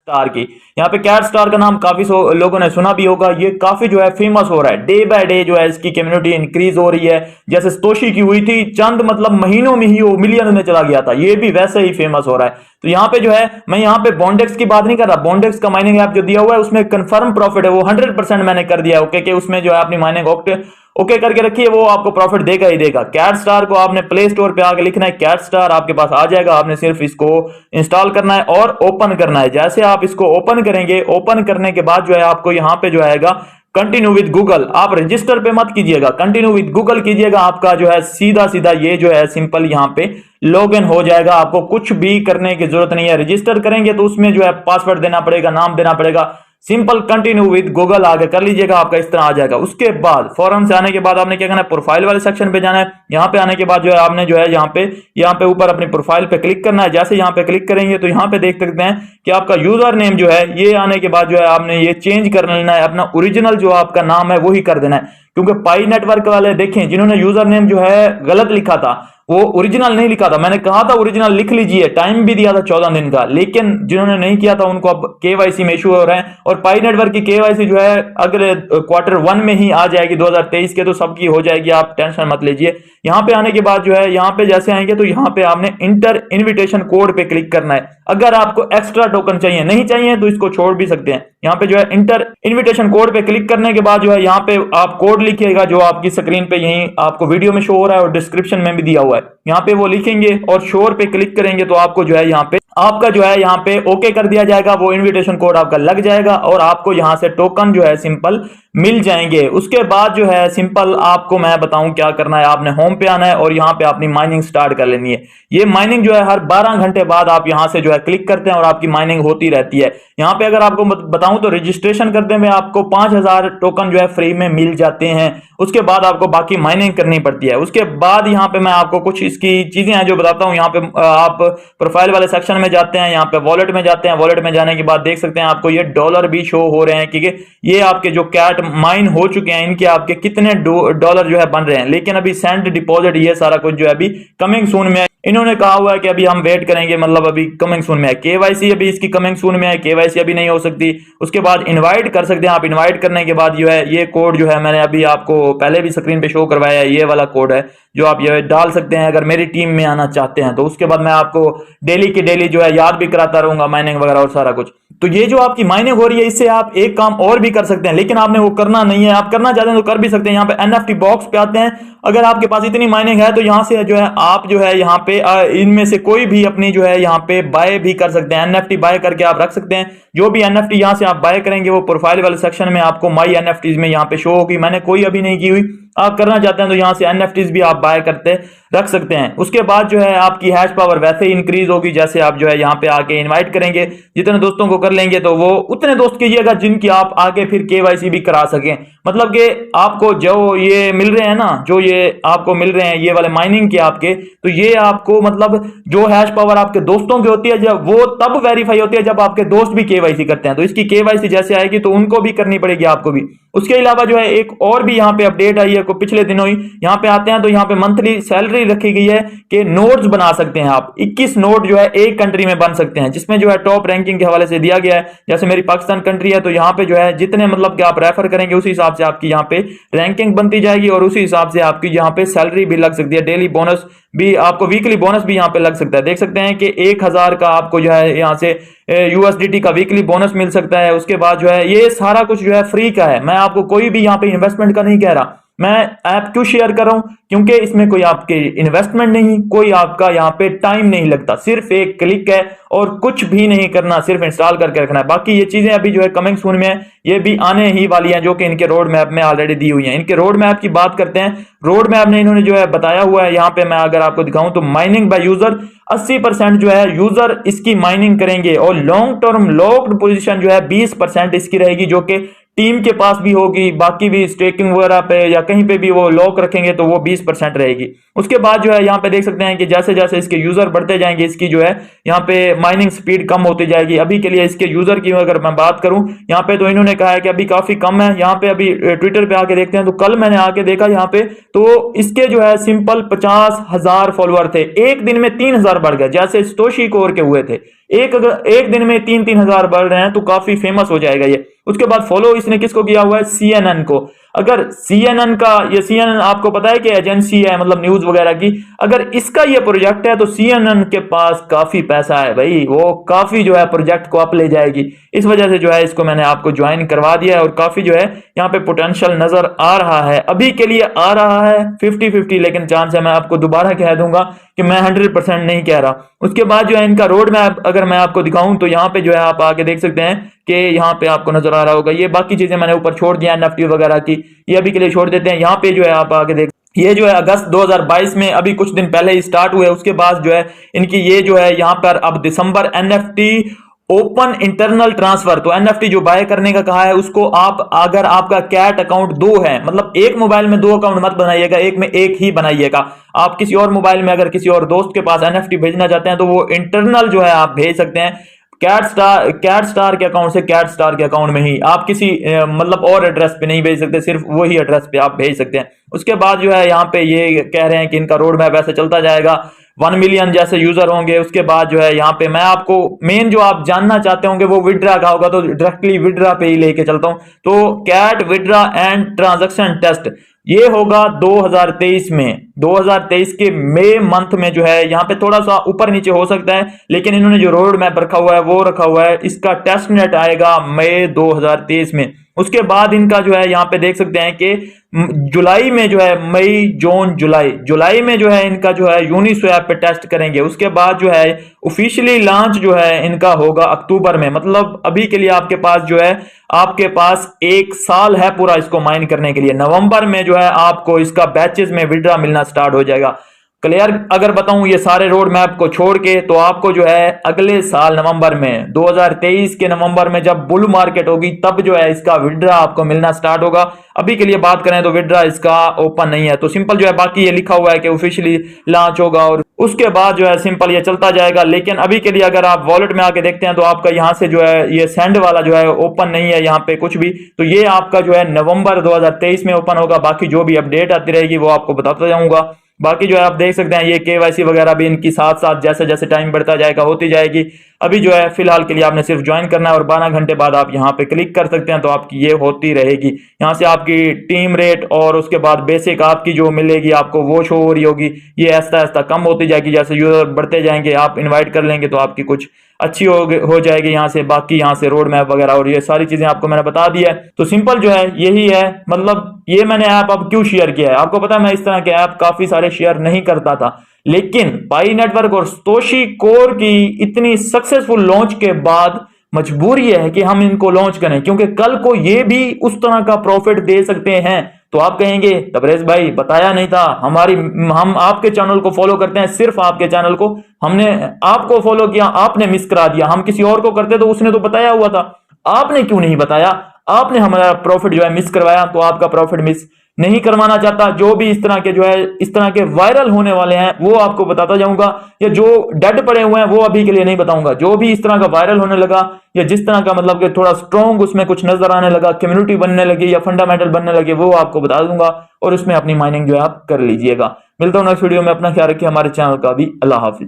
Star की। यहाँ पे कैट स्टार का नाम काफी लोगों ने सुना भी होगा। ये काफी जो है फेमस हो रहा है, डे बाय डे जो है इसकी कम्युनिटी इंक्रीज हो रही है। जैसे सतोशी की हुई थी, चंद मतलब महीनों में ही वो मिलियन में चला गया था, ये भी वैसे ही फेमस हो रहा है। तो यहाँ पे जो है मैं यहाँ पे बॉन्डेक्स की बात नहीं कर रहा, बॉन्डेक्स का माइनिंग ऐप जो दिया हुआ है उसमें कंफर्म प्रॉफिट है, वो 100% मैंने कर दिया ओके कि उसमें जो है अपनी माइनिंग ओके करके रखिए, वो आपको प्रॉफिट देगा ही देगा। कैट स्टार को आपने प्ले स्टोर पे आके लिखना है, कैट स्टार आपके पास आ जाएगा, आपने सिर्फ इसको इंस्टॉल करना है और ओपन करना है। जैसे आप इसको ओपन करेंगे, ओपन करने के बाद जो है आपको यहाँ पे जो आएगा कंटिन्यू विद गूगल, आप रजिस्टर पे मत कीजिएगा, कंटिन्यू विद गूगल कीजिएगा। आपका जो है सीधा सीधा ये जो है सिंपल यहाँ पे लॉग इन हो जाएगा, आपको कुछ भी करने की जरूरत नहीं है। रजिस्टर करेंगे तो उसमें जो है पासवर्ड देना पड़ेगा, नाम देना पड़ेगा, सिंपल कंटिन्यू विद गूगल आगे कर लीजिएगा, आपका इस तरह आ जाएगा। उसके बाद फौरन से आने के बाद आपने क्या करना है, प्रोफाइल वाले सेक्शन पे जाना है। यहाँ पे आने के बाद जो है आपने जो है यहाँ पे ऊपर अपनी प्रोफाइल पे क्लिक करना है। जैसे यहाँ पे क्लिक करेंगे तो यहाँ पे देख सकते हैं कि आपका यूजर नेम जो है, ये आने के बाद जो है आपने ये चेंज कर लेना है, अपना ओरिजिनल जो आपका नाम है वही कर देना है। क्योंकि पाई नेटवर्क वाले देखें जिन्होंने यूजर नेम जो है गलत लिखा था, वो ओरिजिनल नहीं लिखा था, मैंने कहा था ओरिजिनल लिख लीजिए, टाइम भी दिया था 14 दिन का, लेकिन जिन्होंने नहीं किया था उनको अब केवाईसी में इशू हो रहे हैं। और पाई नेटवर्क की केवाईसी जो है अगले Q1 में ही आ जाएगी 2023 के, तो सबकी हो जाएगी, आप टेंशन मत लीजिए। यहाँ पे आने के बाद जो है यहाँ पे जैसे आएंगे तो यहाँ पे आपने इंटर इनविटेशन कोड पे क्लिक करना है। अगर आपको एक्स्ट्रा टोकन चाहिए, नहीं चाहिए तो इसको छोड़ भी सकते हैं। यहाँ पे जो है इंटर इनविटेशन कोड पे क्लिक करने के बाद जो है यहाँ पे आप कोड लिखिएगा जो आपकी स्क्रीन पे यही आपको वीडियो में शो हो रहा है और डिस्क्रिप्शन में भी दिया हुआ है, यहाँ पे वो लिखेंगे और शोर पे क्लिक करेंगे तो आपको जो है यहाँ पे आपका जो है यहाँ पे ओके कर दिया जाएगा, वो इनविटेशन कोड आपका लग जाएगा और आपको यहाँ से टोकन जो है सिंपल मिल जाएंगे। उसके बाद जो है सिंपल आपको मैं बताऊं क्या करना है, आपने होम पे आना है और यहाँ पे अपनी माइनिंग स्टार्ट कर लेनी है। ये माइनिंग जो है हर 12 घंटे बाद आप यहाँ से जो है क्लिक करते हैं और आपकी माइनिंग होती रहती है। यहाँ पे अगर आपको बताऊं तो रजिस्ट्रेशन करते हुए आपको 5000 टोकन जो है फ्री में मिल जाते हैं। उसके बाद आपको बाकी माइनिंग करनी पड़ती है। उसके बाद यहाँ पे मैं आपको कुछ इसकी चीजें हैं जो बताता हूँ। यहाँ पे आप प्रोफाइल वाले सेक्शन में जाते हैं, यहाँ पे वॉलेट में जाते हैं, वॉलेट में जाने के बाद देख सकते हैं आपको ये डॉलर भी शो हो रहे हैं, क्योंकि ये आपके जो कैट माइन हो चुके हैं इनके आपके कितने डॉलर जो है बन रहे हैं। लेकिन अभी सेंड डिपॉजिट ये सारा कुछ जो है अभी कमिंग सून में है। इन्होंने कहा हुआ है कि अभी हम वेट करेंगे, मतलब अभी कमिंग सून में है। केवाईसी अभी इसकी कमिंग सून में है, केवाईसी अभी नहीं हो सकती। उसके बाद इनवाइट कर सकते हैं आप, इनवाइट करने के बाद जो है ये कोड जो है मैंने अभी आपको पहले भी स्क्रीन पे शो करवाया है, ये वाला कोड है जो आप ये डाल सकते हैं अगर मेरी टीम में आना चाहते हैं तो। उसके बाद मैं आपको डेली के डेली जो है याद भी कराता रहूंगा माइनिंग वगैरह और सारा कुछ। तो ये जो आपकी माइनिंग हो रही है इससे आप एक काम और भी कर सकते हैं, लेकिन आपने वो करना नहीं है। आप करना चाहते हैं तो कर भी सकते हैं। यहाँ पे एनएफटी बॉक्स पे आते हैं, अगर आपके पास इतनी माइनिंग है तो यहाँ से जो है आप जो है यहाँ पे इनमें से कोई भी अपनी जो है यहाँ पे बाय भी कर सकते हैं। एनएफटी बाय करके आप रख सकते हैं। जो भी एनएफटी यहाँ से आप बाय करेंगे वो प्रोफाइल वाले सेक्शन में आपको माई एनएफटीज में यहाँ पे शो होगी। मैंने कोई अभी नहीं की हुई, आप करना चाहते हैं तो यहाँ से एनएफटीज भी आप बाय करते रख सकते हैं। उसके बाद जो है आपकी हैश पावर वैसे ही इंक्रीज होगी जैसे आप जो है यहाँ पे आके इनवाइट करेंगे। जितने दोस्तों को कर लेंगे तो वो उतने दोस्त कीजिएगा जिनकी आप आगे फिर केवाईसी भी करा सकें। मतलब कि आपको जो ये मिल रहे हैं ना, जो ये आपको मिल रहे हैं ये वाले माइनिंग के आपके, तो ये आपको मतलब जो हैश पावर आपके दोस्तों की होती है जब वो तब वेरीफाई होती है जब आपके दोस्त भी केवाईसी करते हैं। तो इसकी केवाईसी जैसे आएगी तो उनको भी करनी पड़ेगी आपको भी। उसके अलावा जो है एक और भी यहाँ पे अपडेट आई है को पिछले दिनों ही, यहाँ पे आते हैं तो यहाँ पे मंथली सैलरी रखी गई है कि नोट्स बना सकते हैं आप। 21 नोट जो है एक कंट्री में बन सकते हैं, जिसमें जो है टॉप रैंकिंग के हवाले से दिया गया है। जैसे मेरी पाकिस्तान कंट्री है तो यहाँ पे जो है जितने मतलब कि आप रेफर करेंगे उसी हिसाब से आपकी यहाँ पे रैंकिंग बनती जाएगी और उसी हिसाब से आपकी यहाँ पे सैलरी भी लग सकती है। डेली बोनस भी आपको, वीकली बोनस भी यहाँ पे लग सकता है। देख सकते हैं कि 1000 का आपको जो है यहाँ से यूएसडीटी का वीकली बोनस मिल सकता है। उसके बाद जो है ये सारा कुछ जो है फ्री का है। मैं आपको कोई भी यहाँ पे इन्वेस्टमेंट का नहीं कह रहा। मैं ऐप क्यों शेयर कर रहा हूं, क्योंकि इसमें कोई आपके इन्वेस्टमेंट नहीं, कोई आपका यहाँ पे टाइम नहीं लगता, सिर्फ एक क्लिक है और कुछ भी नहीं करना, सिर्फ इंस्टॉल करके रखना है। बाकी ये चीजें अभी जो है कमिंग सून में है, ये भी आने ही वाली हैं जो कि इनके रोड मैप में ऑलरेडी दी हुई हैं। इनके रोड मैप की बात करते हैं। रोड मैप में इन्होंने जो है बताया हुआ है, यहाँ पे मैं अगर आपको दिखाऊं तो माइनिंग बाय यूजर 80% जो है यूजर इसकी माइनिंग करेंगे और लॉन्ग टर्म लॉक्ड पोजीशन जो है 20% इसकी रहेगी, जो कि टीम के पास भी होगी। बाकी भी स्टेकिंग वगैरह पे या कहीं पे भी वो लॉक रखेंगे तो वो 20% रहेगी। उसके बाद जो है यहाँ पे देख सकते हैं कि जैसे जैसे इसके यूजर बढ़ते जाएंगे इसकी जो है यहाँ पे माइनिंग स्पीड कम होती जाएगी। अभी के लिए इसके यूजर की अगर मैं बात करूं यहाँ पे तो इन्होंने कहा है कि अभी काफी कम है। यहाँ पे अभी ट्विटर पे आके देखते हैं तो कल मैंने आके देखा यहाँ पे तो इसके जो है सिंपल 50,000 फॉलोअर थे, एक दिन में 3000 बढ़ गए जैसे सतोशी कोर के हुए थे। अगर एक दिन में 3-3 हजार बढ़ रहे हैं तो काफी फेमस हो जाएगा ये। उसके बाद फॉलो इसने किसको किया हुआ है, CNN को। अगर CNN का, ये CNN आपको पता है कि एजेंसी है मतलब न्यूज वगैरह की, अगर इसका ये प्रोजेक्ट है तो CNN के पास काफी पैसा है भाई, वो काफी जो है प्रोजेक्ट को अप ले जाएगी। इस वजह से जो है इसको मैंने आपको ज्वाइन करवा दिया है और काफी जो है यहाँ पे पोटेंशियल नजर आ रहा है। अभी के लिए आ रहा है 50-50, लेकिन चांस है, मैं आपको दोबारा कह दूंगा कि मैं 100% नहीं कह रहा। उसके बाद जो है इनका रोड मैप अगर मैं आपको दिखाऊं तो यहाँ पे जो है आप आगे देख सकते हैं कि यहाँ पे आपको नजर आ रहा होगा। ये बाकी चीजें मैंने ऊपर छोड़ दिया एनएफटी वगैरह की, ये अभी के लिए छोड़ देते हैं। यहाँ पे जो है आप आगे देख, ये जो है अगस्त 2022 में अभी कुछ दिन पहले ही स्टार्ट हुए। उसके बाद जो है इनकी ये जो है यहाँ पर अब दिसंबर एनएफटी ओपन इंटरनल ट्रांसफर, तो एनएफटी जो बाय करने का कहा है उसको आप, अगर आपका कैट अकाउंट 2 है, मतलब एक मोबाइल में 2 अकाउंट मत बनाइएगा, एक में एक ही बनाइएगा। आप किसी और मोबाइल में अगर किसी और दोस्त के पास एनएफटी भेजना चाहते हैं तो वो इंटरनल जो है आप भेज सकते हैं कैट स्टार के अकाउंट से, कैट स्टार के अकाउंट में ही। आप किसी मतलब और एड्रेस पे नहीं भेज सकते, सिर्फ वही एड्रेस पे आप भेज सकते हैं। उसके बाद जो है यहाँ पे ये कह रहे हैं कि इनका रोड मैप ऐसे चलता जाएगा, 1 मिलियन जैसे यूजर होंगे। उसके बाद जो है यहाँ पे मैं आपको मेन जो आप जानना चाहते होंगे वो विड्रा का होगा, तो डायरेक्टली विड्रा पे ही लेके चलता हूँ। तो कैट विड्रा एंड ट्रांजैक्शन टेस्ट ये होगा 2023 में, 2023 के मई मंथ में जो है, यहाँ पे थोड़ा सा ऊपर नीचे हो सकता है, लेकिन इन्होंने जो रोड मैप रखा हुआ है वो रखा हुआ है। इसका टेस्ट नेट आएगा मई 2023 में। उसके बाद इनका जो है यहाँ पे देख सकते हैं कि जुलाई में जो है, मई जून जुलाई में जो है इनका जो है यूनिस्वैप पे टेस्ट करेंगे। उसके बाद जो है ऑफिशियली लॉन्च जो है इनका होगा अक्टूबर में। मतलब अभी के लिए आपके पास जो है, आपके पास 1 साल है पूरा इसको माइन करने के लिए। नवंबर में जो है आपको इसका बैचेस में विड्रा मिलना स्टार्ट हो जाएगा। क्लियर अगर बताऊं ये सारे रोड मैप को छोड़ के, तो आपको जो है अगले साल नवंबर में, 2023 के नवंबर में जब बुल मार्केट होगी तब जो है इसका विड्रा आपको मिलना स्टार्ट होगा। अभी के लिए बात करें तो विड्रा इसका ओपन नहीं है, तो सिंपल जो है, बाकी ये लिखा हुआ है कि ऑफिशियली लॉन्च होगा और उसके बाद जो है सिंपल ये चलता जाएगा। लेकिन अभी के लिए अगर आप वॉलेट में आके देखते हैं तो आपका यहाँ से जो है ये सेंड वाला जो है ओपन नहीं है यहाँ पे कुछ भी, तो ये आपका जो है नवंबर 2023 में ओपन होगा। बाकी जो भी अपडेट आती रहेगी वो आपको बताता जाऊंगा। बाकी जो है आप देख सकते हैं ये केवाईसी वगैरह भी इनकी साथ साथ जैसे जैसे टाइम बढ़ता जाएगा होती जाएगी। अभी जो है फिलहाल के लिए आपने सिर्फ ज्वाइन करना है और 12 घंटे बाद आप यहाँ पे क्लिक कर सकते हैं, तो आपकी ये होती रहेगी। यहाँ से आपकी टीम रेट और उसके बाद बेसिक आपकी जो मिलेगी आपको वो शो हो रही होगी। ये ऐसा ऐसा कम होती जाएगी, जैसे यूजर बढ़ते जाएंगे आप इन्वाइट कर लेंगे तो आपकी कुछ अच्छी हो जाएगी यहाँ से। बाकी यहाँ से रोड मैप वगैरह और ये सारी चीजें आपको मैंने बता दी है। तो सिंपल जो है यही है, मतलब ये मैंने ऐप अब क्यों शेयर किया है, आपको पता है मैं इस तरह के ऐप काफी सारे शेयर नहीं करता था, लेकिन पाई नेटवर्क और सतोशी कोर की इतनी सक्सेसफुल लॉन्च के बाद मजबूरी है कि हम इनको लॉन्च करें, क्योंकि कल को ये भी उस तरह का प्रॉफिट दे सकते हैं। तो आप कहेंगे तबरेज भाई बताया नहीं था, हम आपके चैनल को फॉलो करते हैं, सिर्फ आपके चैनल को हमने आपको फॉलो किया, आपने मिस करा दिया। हम किसी और को करते तो उसने तो बताया हुआ था, आपने क्यों नहीं बताया, आपने हमारा प्रॉफिट जो है मिस करवाया, तो आपका प्रॉफिट मिस नहीं करवाना चाहता। जो भी इस तरह के जो है इस तरह के वायरल होने वाले हैं वो आपको बताता जाऊंगा, या जो डेड पड़े हुए हैं वो अभी के लिए नहीं बताऊंगा। जो भी इस तरह का वायरल होने लगा या जिस तरह का मतलब कि थोड़ा स्ट्रॉन्ग उसमें कुछ नजर आने लगा, कम्युनिटी बनने लगी या फंडामेंटल बनने लगे, वो आपको बता दूंगा और उसमें अपनी माइनिंग जो है आप कर लीजिएगा। मिलता हूं नेक्स्ट वीडियो में, अपना ख्याल रखिए, हमारे चैनल का भी। अल्लाह हाफिज।